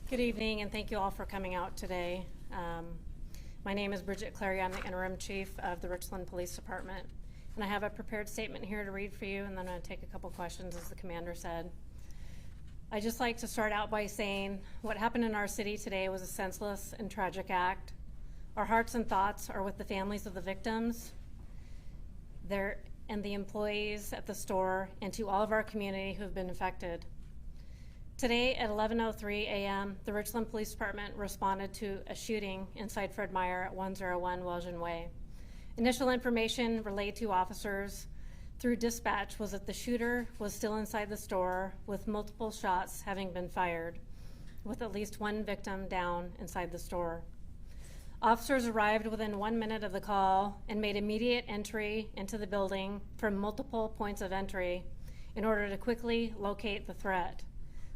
Good evening, and thank you all for coming out today. My name is Bridget Clary. I'm the interim chief of the Richland Police Department, and I have a prepared statement here to read for you, and then I'm going to take a couple questions, as the commander said. I'd just like to start out by saying what happened in our city today was a senseless and tragic act. Our hearts and thoughts are with the families of the victims, and the employees at the store, and to all of our community who have been affected. Today at 11:03 a.m., the Richland Police Department responded to a shooting inside Fred Meyer at 101 Welshon Way. Initial information relayed to officers through dispatch was that the shooter was still inside the store with multiple shots having been fired, with at least one victim down inside the store. Officers arrived within 1 minute of the call and made immediate entry into the building from multiple points of entry in order to quickly locate the threat.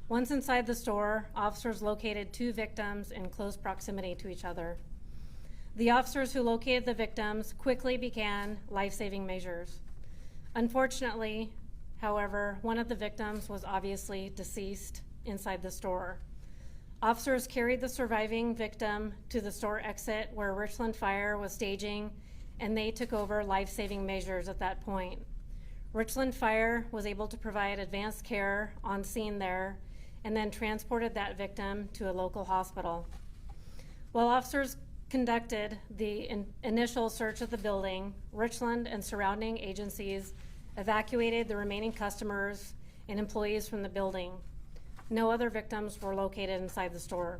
Once inside the store, officers located two victims in close proximity to each other. The officers who located the victims quickly began life-saving measures. Unfortunately, however, one of the victims was obviously deceased inside the store. Officers carried the surviving victim to the store exit where Richland Fire was staging, and they took over life-saving measures at that point. Richland Fire was able to provide advanced care on scene there and then transported that victim to a local hospital. While officers conducted the initial search of the building, Richland and surrounding agencies evacuated the remaining customers and employees from the building. No other victims were located inside the store.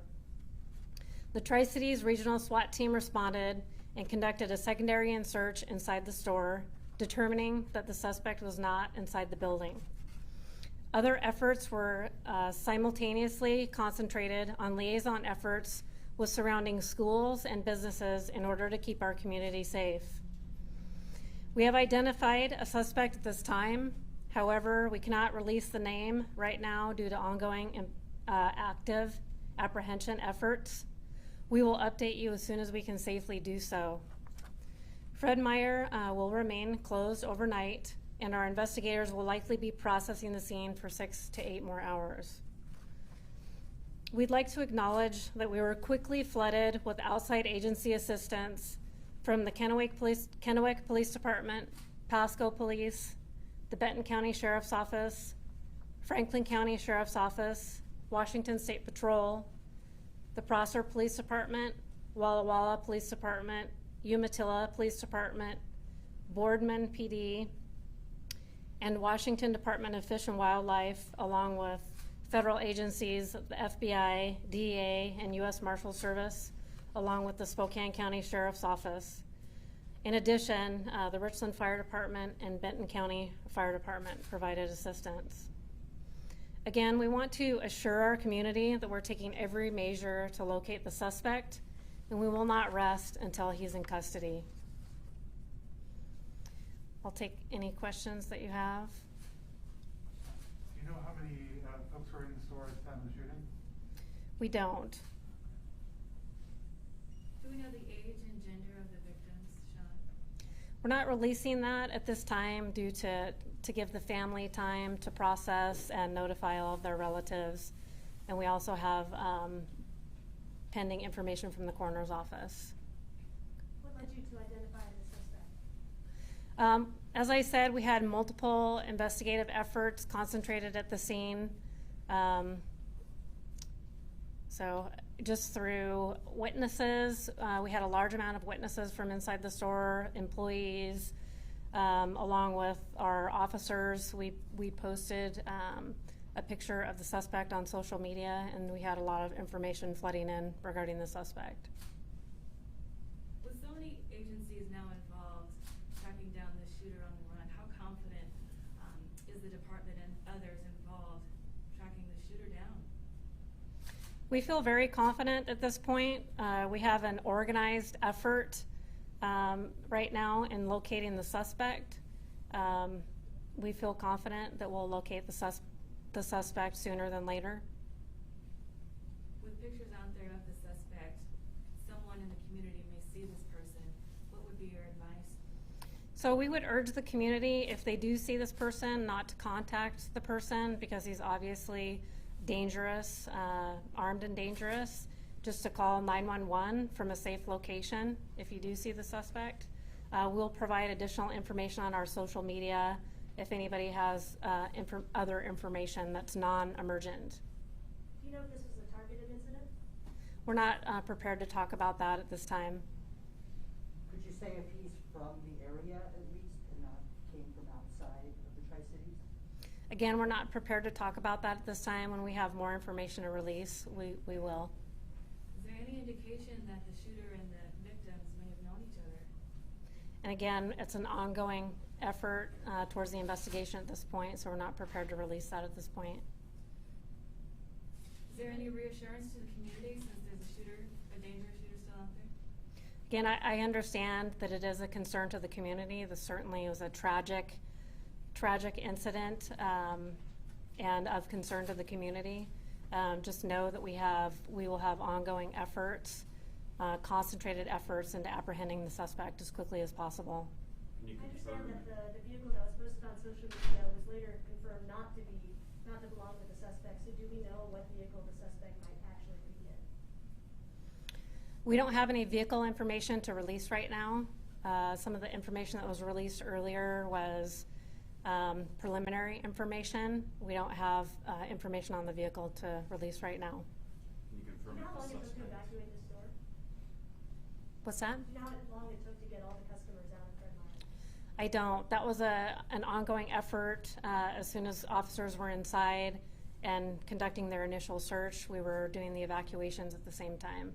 The Tri-Cities Regional SWAT team responded and conducted a secondary search inside the store, determining that the suspect was not inside the building. Other efforts were simultaneously concentrated on liaison efforts with surrounding schools and businesses in order to keep our community safe. We have identified a suspect at this time. However, we cannot release the name right now due to ongoing active apprehension efforts. We will update you as soon as we can safely do so. Fred Meyer will remain closed overnight, and our investigators will likely be processing the scene for 6 to 8 more hours. We'd like to acknowledge that we were quickly flooded with outside agency assistance from the Kennewick Police Department, Pasco Police, the Benton County Sheriff's Office, Franklin County Sheriff's Office, Washington State Patrol, the Prosser Police Department, Walla Walla Police Department, Umatilla Police Department, Boardman PD, and Washington Department of Fish and Wildlife, along with federal agencies, the FBI, DEA, and U.S. Marshal Service, along with the Spokane County Sheriff's Office. In addition, the Richland Fire Department and Benton County Fire Department provided assistance. Again, we want to assure our community that we're taking every measure to locate the suspect, and we will not rest until he's in custody. I'll take any questions that you have. Do you know how many folks were in the store at the time of the shooting? We don't. Do we know the age and gender of the victims, Sean? We're not releasing that at this time due to give the family time to process and notify all of their relatives. And we also have pending information from the coroner's office. What led you to identify the suspect? As I said, we had multiple investigative efforts concentrated at the scene. So just through witnesses, we had a large amount of witnesses from inside the store, employees, along with our officers. We posted a picture of the suspect on social media, and we had a lot of information flooding in regarding the suspect. With so many agencies now involved tracking down the shooter on the run, how confident is the department and others involved tracking the shooter down? We feel very confident at this point. We have an organized effort right now in locating the suspect. We feel confident that we'll locate the suspect sooner than later. With pictures out there of the suspect, someone in the community may see this person. What would be your advice? So we would urge the community, if they do see this person, not to contact the person because he's obviously dangerous, armed and dangerous, just to call 911 from a safe location if you do see the suspect. We'll provide additional information on our social media if anybody has other information that's non-emergent. Do you know if this was a targeted incident? We're not prepared to talk about that at this time. Could you say if he's from the area at least and not came from outside of the Tri-Cities? Again, we're not prepared to talk about that at this time. When we have more information to release, we will. Is there any indication that the shooter and the victims may have known each other? And again, it's an ongoing effort towards the investigation at this point, so we're not prepared to release that at this point. Is there any reassurance to the community since there's a dangerous shooter still out there? Again, I understand that it is a concern to the community. This certainly was a tragic incident and of concern to the community. Just know that we will have ongoing efforts, concentrated efforts into apprehending the suspect as quickly as possible. I understand that the vehicle that was posted on social media was later confirmed not to belong to the suspect. So do we know what vehicle the suspect might actually be in? We don't have any vehicle information to release right now. Some of the information that was released earlier was preliminary information. We don't have information on the vehicle to release right now. Can you confirm Do you know how if the long it took to suspect? evacuate the store? What's that? Do you know how long it took to get all the customers out of Fred Meyer? I don't. That was an ongoing effort. As soon as officers were inside and conducting their initial search, we were doing the evacuations at the same time.